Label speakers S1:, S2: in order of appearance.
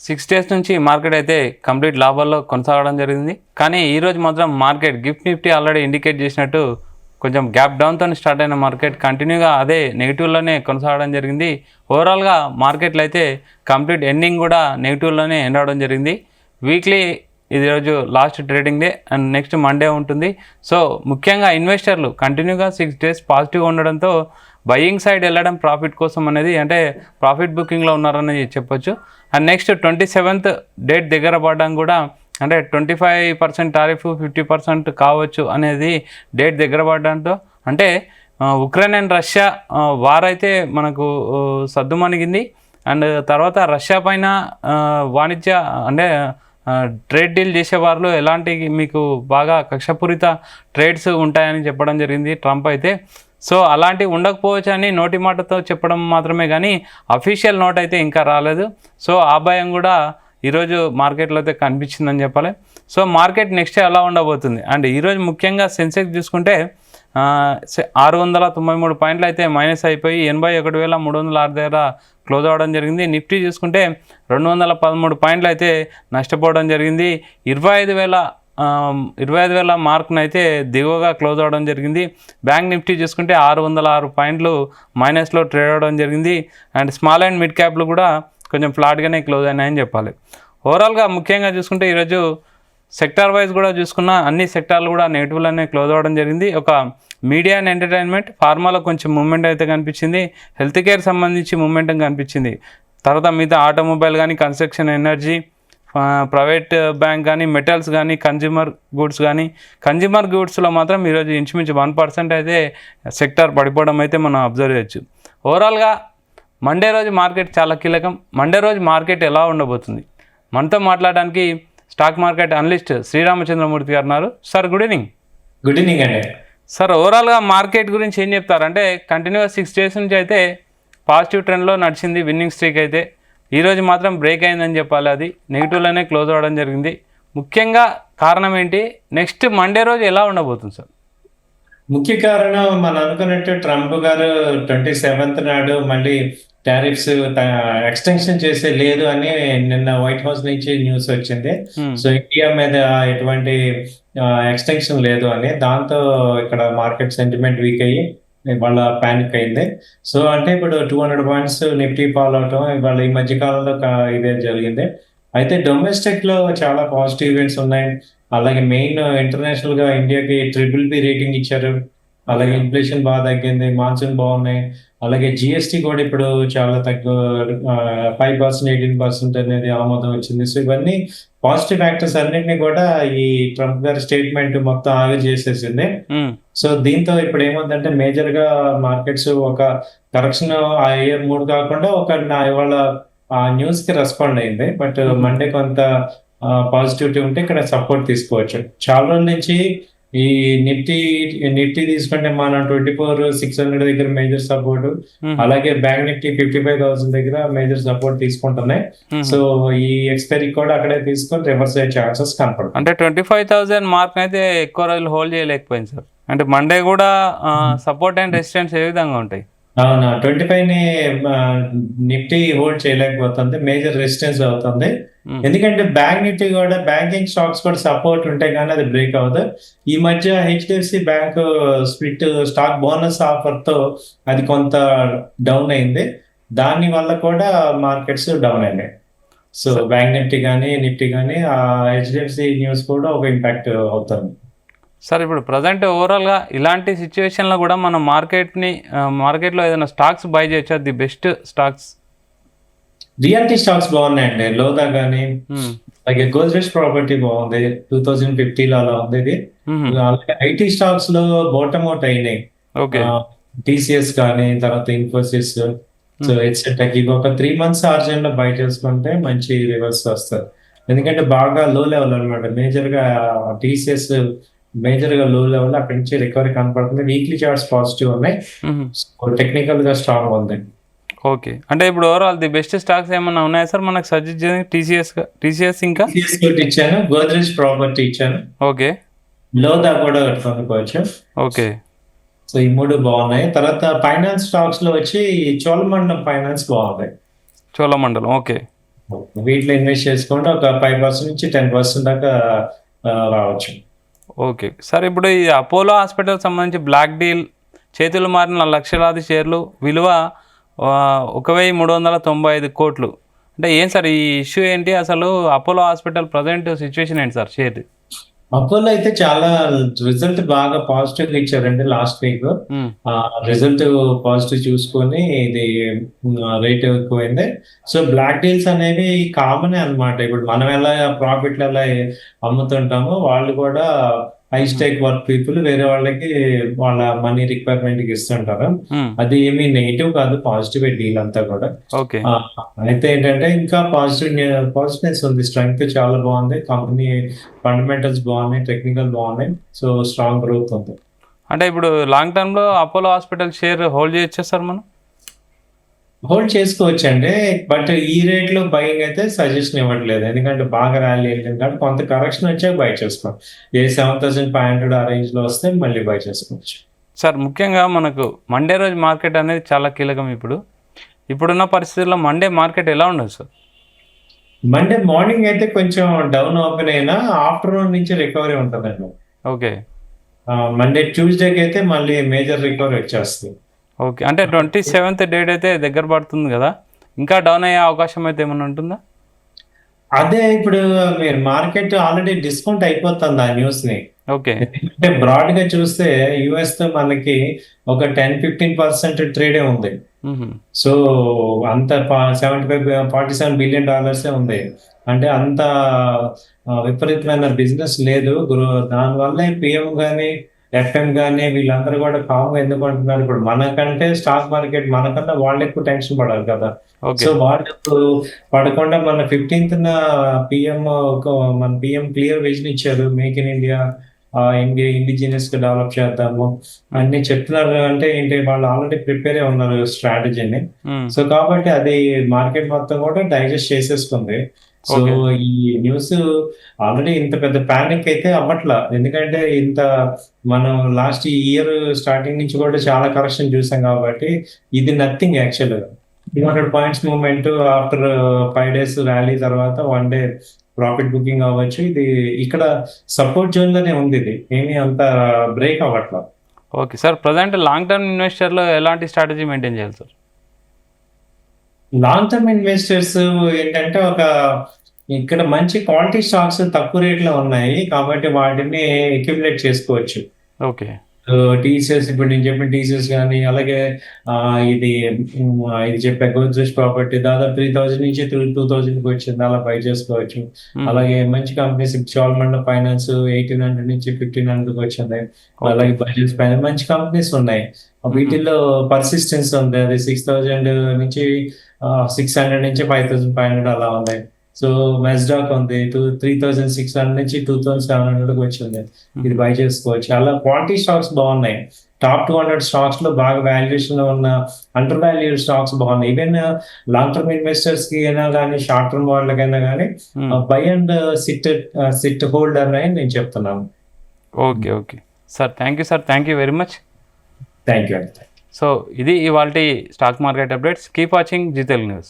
S1: 6 days నుంచి market అయితే complete లాభాల్లో కొనసాగడం జరిగింది. కానీ ఈరోజు మాత్రం market gift Nifty already indicate చేసినట్టు కొంచెం గ్యాప్ డౌన్తో స్టార్ట్ అయిన మార్కెట్ కంటిన్యూగా అదే నెగిటివ్లోనే కొనసాగడం జరిగింది. ఓవరాల్గా మార్కెట్లో అయితే కంప్లీట్ ఎండింగ్ కూడా నెగిటివ్లోనే ఎండ్ అవడం జరిగింది. వీక్లీ ఇది రోజు last trading day and next Monday ఉంటుంది. సో ముఖ్యంగా ఇన్వెస్టర్లు కంటిన్యూగా 6 డేస్ పాజిటివ్గా ఉండడంతో బయింగ్ సైడ్ వెళ్ళడం ప్రాఫిట్ కోసం అనేది, అంటే ప్రాఫిట్ బుకింగ్లో ఉన్నారని చెప్పొచ్చు. అండ్ నెక్స్ట్ 27th డేట్ దగ్గర పడడం కూడా, అంటే 25% టారిఫ్ 50% కావచ్చు అనేది డేట్ దగ్గర పడడంతో, అంటే ఉక్రెయిన్ అండ్ రష్యా వార్ అయితే మనకు సద్దుమణిగింది. అండ్ తర్వాత రష్యా పైన వాణిజ్య అంటే ట్రేడ్ డీల్ చేసేవాళ్ళు ఎలాంటి మీకు బాగా కక్షపూరిత ట్రేడ్స్ ఉంటాయని చెప్పడం జరిగింది ట్రంప్ అయితే. సో అలాంటివి ఉండకపోవచ్చు అని నోటి మాటతో చెప్పడం మాత్రమే కానీ అఫీషియల్ నోట్ అయితే ఇంకా రాలేదు. సో ఆ భయం కూడా ఈరోజు మార్కెట్లో అయితే కనిపించిందని చెప్పాలి. సో మార్కెట్ నెక్స్ట్ ఎలా ఉండబోతుంది అండ్ ఈరోజు ముఖ్యంగా సెన్సెక్స్ చూసుకుంటే 693 పాయింట్లు అయితే మైనస్ అయిపోయి 81,306 దగ్గర క్లోజ్ అవ్వడం జరిగింది. నిఫ్టీ చూసుకుంటే 213 పాయింట్లు అయితే నష్టపోవడం జరిగింది. 25,000 మార్క్ను అయితే దిగువగా క్లోజ్ అవ్వడం జరిగింది. బ్యాంక్ నిఫ్టీ చూసుకుంటే 606 పాయింట్లు మైనస్లో ట్రేడ్ అవ్వడం జరిగింది. అండ్ స్మాల్ అండ్ మిడ్ క్యాప్లు కూడా కొంచెం ఫ్లాట్గానే క్లోజ్ అయినాయని చెప్పాలి. ఓవరాల్గా ముఖ్యంగా చూసుకుంటే ఈరోజు సెక్టార్ వైజ్ కూడా చూసుకున్న అన్ని సెక్టార్లు కూడా నెగిటివ్లోనే క్లోజ్ అవ్వడం జరిగింది. ఒక మీడియా అండ్ ఎంటర్టైన్మెంట్, ఫార్మాలో కొంచెం మూమెంట్ అయితే కనిపించింది. హెల్త్ కేర్ సంబంధించి మూమెంట్ కనిపించింది. తర్వాత మిగతా ఆటోమొబైల్ కానీ, కన్స్ట్రక్షన్, ఎనర్జీ, ప్రైవేట్ బ్యాంక్ కానీ, మెటల్స్ కానీ, కన్జ్యూమర్ గూడ్స్లో మాత్రం ఈరోజు ఇంచుమించు 1% అయితే సెక్టార్ పడిపోవడం అయితే మనం అబ్జర్వ్ చేయొచ్చు. ఓవరాల్గా మండే రోజు మార్కెట్ చాలా కీలకం. మండే రోజు మార్కెట్ ఎలా ఉండబోతుంది మనతో మాట్లాడడానికి స్టాక్ మార్కెట్ అనలిస్ట్ శ్రీరామచంద్రమూర్తి గారు ఉన్నారు. Sir good evening.
S2: Good evening అండి.
S1: సార్ ఓవరాల్గా మార్కెట్ గురించి ఏం చెప్తారు? అంటే కంటిన్యూగా 6 డేస్ నుంచి అయితే పాజిటివ్ ట్రెండ్లో నడిచింది విన్నింగ్ స్ట్రీక్ అయితే. ఈరోజు మాత్రం బ్రేక్ అయిందని చెప్పాలి, అది నెగిటివ్లోనే క్లోజ్ అవ్వడం జరిగింది. ముఖ్యంగా కారణం ఏంటి? నెక్స్ట్ మండే రోజు ఎలా ఉండబోతుంది సార్?
S2: ముఖ్య కారణం మనం అనుకున్నట్టు ట్రంప్ గారు 27th నాడు మళ్ళీ టారిఫ్స్ ఎక్స్టెన్షన్ చేసే లేదు అని నిన్న వైట్ హౌస్ నుంచి న్యూస్ వచ్చింది. సో ఇండియా మీద ఎటువంటి ఎక్స్టెన్షన్ లేదు అని, దాంతో ఇక్కడ మార్కెట్ సెంటిమెంట్ వీక్ అయ్యి ఇవాళ ప్యానిక్ అయింది. సో అంటే ఇప్పుడు 200 పాయింట్స్ నిఫ్టీ ఫాల్ అవటం ఇవాళ ఈ మధ్య కాలంలో ఇదే జరిగింది. అయితే డొమెస్టిక్ లో చాలా పాజిటివ్ ఈవెంట్స్ ఉన్నాయి. అలాగే మెయిన్ ఇంటర్నేషనల్ గా ఇండియాకి BBB రేటింగ్ ఇచ్చారు. అలాగే ఇన్ఫ్లేషన్ బాగా తగ్గింది, మాన్సూన్ బాగున్నాయి. అలాగే జిఎస్టీ కూడా ఇప్పుడు చాలా 5%, 18% అనేది ఆమోదం వచ్చింది. సో ఇవన్నీ పాజిటివ్ ఫ్యాక్టర్స్ అన్నింటినీ కూడా ఈ ట్రంప్ గారి స్టేట్మెంట్ మొత్తం ఆగి చేసేసింది. సో దీంతో ఇప్పుడు ఏముందంటే మేజర్ గా మార్కెట్స్ ఒక కరెక్షన్ అయ్యే మూడు కాకుండా ఇవాళ ఆ న్యూస్ కి రెస్పాండ్ అయింది. బట్ మండే కొంత పాజిటివిటీ ఉంటే ఇక్కడ సపోర్ట్ తీసుకోవచ్చు. చాలా రోజుల నుంచి ఈ నిఫ్టీ తీసుకుంటే మనం 24,600 దగ్గర మేజర్ సపోర్ట్, అలాగే బ్యాంక్ నిఫ్టీ 55,000 దగ్గర మేజర్ సపోర్ట్ తీసుకుంటున్నాయి. సో ఈ ఎక్స్పైరీ కూడా అక్కడే తీసుకొని రివర్స్ అయ్యే ఛాన్సెస్ కనపడుతుంది.
S1: అంటే 25,000 మార్క్ అయితే ఎక్కువ రోజులు హోల్డ్ చేయలేకపోయింది సార్. అంటే మండే కూడా సపోర్ట్ అండ్ రెసిస్టెన్స్ ఏ విధంగా ఉంటాయి?
S2: అవునా, 25 ని నిఫ్టీ హోల్డ్ చేయలేకపోతుంది, మేజర్ రెసిస్టెన్స్ అవుతుంది. ఎందుకంటే బ్యాంక్ నిఫ్టీ కూడా బ్యాంకింగ్ స్టాక్స్ కూడా సపోర్ట్ ఉంటే కానీ అది బ్రేక్ అవ్వదు. ఈ మధ్య HDFC bank split stock bonus offer తో అది కొంత డౌన్ అయింది. దాని వల్ల కూడా మార్కెట్స్ డౌన్ అయినాయి. సో బ్యాంక్ నిఫ్టీ కానీ ఆ HDFC న్యూస్ కూడా ఒక ఇంపాక్ట్ అవుతుంది.
S1: సార్ ఇప్పుడు ప్రజెంట్ ఓవరాల్గా ఇలాంటి సిచ్యువేషన్లో కూడా మనం మార్కెట్లో ఏదైనా స్టాక్స్ బై చేయొచ్చా? The best stocks
S2: realty stocks బాగున్నాయండి. లోదా కానీ, అలాగే గోద్రేజ్ ప్రాపర్టీ బాగుంది, 2050లో అలా ఉంది ఇది. అలాగే ఐటీ స్టాక్స్ లో బాటమ్ అవుట్ అయినాయి. TCS కానీ, తర్వాత ఇన్ఫోసిస్, సో ఎట్సెట్రా. ఇవి ఒక 3 months ఆర్జన్ లో బై చేసుకుంటే మంచి రివర్స్ వస్తుంది. ఎందుకంటే బాగా లో లెవెల్ అనమాట. మేజర్ గా TCS మేజర్ గా లో లెవెల్, అక్కడి నుంచి రికవరీ కనపడుతుంది. వీక్లీ చార్ట్స్ పాజిటివ్ ఉన్నాయి, టెక్నికల్ గా స్ట్రాంగ్ ఉంది.
S1: ఓకే, అంటే ఇప్పుడు ఓవరాల్ ది బెస్ట్ స్టాక్స్ ఏమన్నా ఉన్నాయా సార్ మనకు సజెస్ట్ చేయండి? TCS ఇంకా
S2: ఇచ్చాను, గోద్రేజ్ ప్రాపర్టీ ఇచ్చాను.
S1: ఓకే,
S2: లోదా కూడా కొనుక్కోవచ్చు.
S1: ఓకే,
S2: సో ఈ మూడు బాగున్నాయి. తర్వాత ఫైనాన్స్ స్టాక్స్ లో వచ్చి చోళమండలం ఫైనాన్స్ బాగుంది.
S1: చోళమండలం ఓకే.
S2: వీటిలో ఇన్వెస్ట్ చేసుకుంటే ఒక 5% నుంచి 10% దాకా రావచ్చు.
S1: ఓకే సార్, ఇప్పుడు ఈ అపోలో హాస్పిటల్ సంబంధించి బ్లాక్ డీల్ చేతులు మారిన లక్షలాది షేర్లు విలువ 1,395 కోట్లు. అంటే ఏం సార్ ఈ ఇష్యూ ఏంటి, అసలు అపోలో హాస్పిటల్ ప్రజెంట్ సిచ్యువేషన్ ఏంటి సార్ షేర్?
S2: అపోలో అయితే చాలా రిజల్ట్ బాగా పాజిటివ్ ఇచ్చారండి లాస్ట్ వీక్. రిజల్ట్ పాజిటివ్ చూసుకొని ఇది రేట్ ఎక్కువైంది. సో బ్లాక్ డీల్స్ అనేవి కామన్ అన్నమాట. ఇప్పుడు మనం ఎలా ప్రాఫిట్లు ఎలా అమ్ముతుంటామో వాళ్ళు కూడా హై స్టేక్ వర్క్ పీపుల్ వేరే వాళ్ళకి వాళ్ళ మనీ రిక్వైర్మెంట్ కి ఇస్తుంటారు. అది ఏమీ నెగిటివ్ కాదు, పాజిటివ్ డీల్ అంతా కూడా.
S1: ఓకే,
S2: అయితే ఏంటంటే ఇంకా పాజిటివ్నెస్ ఉంది, స్ట్రెంగ్త్ చాలా బాగుంది, కంపెనీ ఫండమెంటల్స్ బాగున్నాయి, టెక్నికల్ బాగున్నాయి. సో స్ట్రాంగ్ గ్రోత్ ఉంది.
S1: అంటే ఇప్పుడు లాంగ్ టర్మ్లో అపోలో హాస్పిటల్ షేర్ హోల్డ్ చేయొచ్చా సార్ మనం?
S2: హోల్డ్ చేసుకోవచ్చండి, బట్ ఈ రేట్ లో బయింగ్ అయితే సజెషన్ ఇవ్వట్లేదు. ఎందుకంటే బాగా ర్యాలీ వెళ్ళింది కాబట్టి కొంత కరెక్షన్ వచ్చాక బై చేసుకోవాలి. 7,500 ఆ రేంజ్ లో వస్తే మళ్ళీ బై చేసుకోవచ్చు.
S1: సార్ ముఖ్యంగా మనకు మండే రోజు మార్కెట్ అనేది చాలా కీలకం. ఇప్పుడున్న పరిస్థితుల్లో మండే మార్కెట్ ఎలా ఉండదు సార్?
S2: మండే మార్నింగ్ అయితే కొంచెం డౌన్ ఓపెన్ అయినా ఆఫ్టర్నూన్ నుంచి రికవరీ ఉంటుందండి.
S1: ఓకే,
S2: మండే ట్యూస్డేకి అయితే మళ్ళీ మేజర్ రికవరీ వచ్చేస్తుంది.
S1: ఓకే, అంటే 27th డేట్ అయితే దగ్గర పడుతుంది కదా, ఇంకా డౌన్ అయ్యే అవకాశం అయితే ఏమైనా ఉంటుందా?
S2: అదే ఇప్పుడు మీరు మార్కెట్ ఆల్రెడీ డిస్కౌంట్ అయిపోతుంది ఆ న్యూస్ ని.
S1: ఓకే,
S2: అంటే బ్రాడ్ గా చూస్తే యుఎస్ తో మనకి ఒక 10-15% ట్రేడే ఉంది. సో అంత $47 బిలియన్ ఉంది. అంటే అంత విపరీతమైన బిజినెస్ లేదు. దానివల్ల పిఎం కానీ ఎఫ్ఎం కానీ వీళ్ళందరూ కూడా కామ్గా ఎందుకు అంటున్నారు, ఇప్పుడు మనకంటే స్టాక్ మార్కెట్ మనకన్నా వాళ్ళు ఎక్కువ టెన్షన్ పడాలి కదా. సో వాళ్ళు పడకుండా మన 15th మన పిఎం క్లియర్ విజన్ ఇచ్చారు, మేక్ ఇన్ ఇండియా, ఇండిజినియస్ గా డెవలప్ చేద్దాము అన్ని చెప్తున్నారు. అంటే ఏంటి, వాళ్ళు ఆల్రెడీ ప్రిపేర్ అయి ఉన్నారు స్ట్రాటజీని. సో కాబట్టి అది మార్కెట్ మొత్తం కూడా డైజెస్ట్ చేసేసుకుంది. సో ఈ న్యూస్ ఆల్రెడీ ఇంత పెద్ద ప్యానిక్ అయితే అవ్వట్లా, ఎందుకంటే మనం లాస్ట్ ఇయర్ స్టార్టింగ్ నుంచి కూడా చాలా కరెక్షన్ చూసాం కాబట్టి ఇది nothing actual. 200 points movement after 5 days rally తర్వాత 1 day ప్రాఫిట్ బుకింగ్ అవ్వచ్చు. ఇది ఇక్కడ సపోర్ట్ జోన్ లోనే ఉంది, ఇది ఏమీ అంత బ్రేక్ అవ్వట్లా.
S1: Okay sir, present long term ఇన్వెస్టర్లో ఎలాంటి స్ట్రాటజీ మెయింటైన్ చేయాలి సార్?
S2: లాంగ్ టర్మ్ ఇన్వెస్టర్స్ ఏంటంటే ఇక్కడ మంచి క్వాలిటీ స్టాక్స్ తక్కువ రేట్లో ఉన్నాయి కాబట్టి వాటిని అక్యుములేట్ చేసుకోవచ్చు.
S1: ఓకే,
S2: టీసీఎస్, ఇప్పుడు నేను చెప్పిన టీసీఎస్ కానీ, అలాగే ఇది చెప్పే గోద్రేజ్ ప్రాపర్టీ దాదాపు 3,000 నుంచి 2,000కి వచ్చింది, అలా బై చేసుకోవచ్చు. అలాగే మంచి కంపెనీస్ చోళమండలం ఫైనాన్స్ 1,800 నుంచి 1,500కి వచ్చింది. అలాగే బజాజ్ ఫైనాన్స్ మంచి కంపెనీస్ ఉన్నాయి. వీటిల్లో పర్సిస్టెన్స్ ఉంది, అది 6,000 నుంచి 600 నుంచి 5,500 అలా ఉన్నాయి. సో మెస్డాక్ ఉంది 3,600 నుంచి 2,700కి వచ్చింది, ఇది బై చేసుకోవచ్చు. అలా క్వాలిటీ స్టాక్స్ బాగున్నాయి. టాప్ 200 స్టాక్స్ లో బాగా వాల్యుయేషన్ లో ఉన్న అండర్ వాల్యూడ్ స్టాక్స్ బాగున్నాయి. ఈవెన్ లాంగ్ టర్మ్ ఇన్వెస్టర్స్ కి అయినా కానీ షార్ట్ టర్మ్ వాళ్ళకైనా కానీ బై అండ్ సిట్ హోల్డ్ అని నేను చెప్తున్నాను.
S1: Okay, okay sir, thank you sir, thank you very much.
S2: Thank you.
S1: So ఇది ఇవాల్టి stock market updates. Keep watching Zee Telugu news.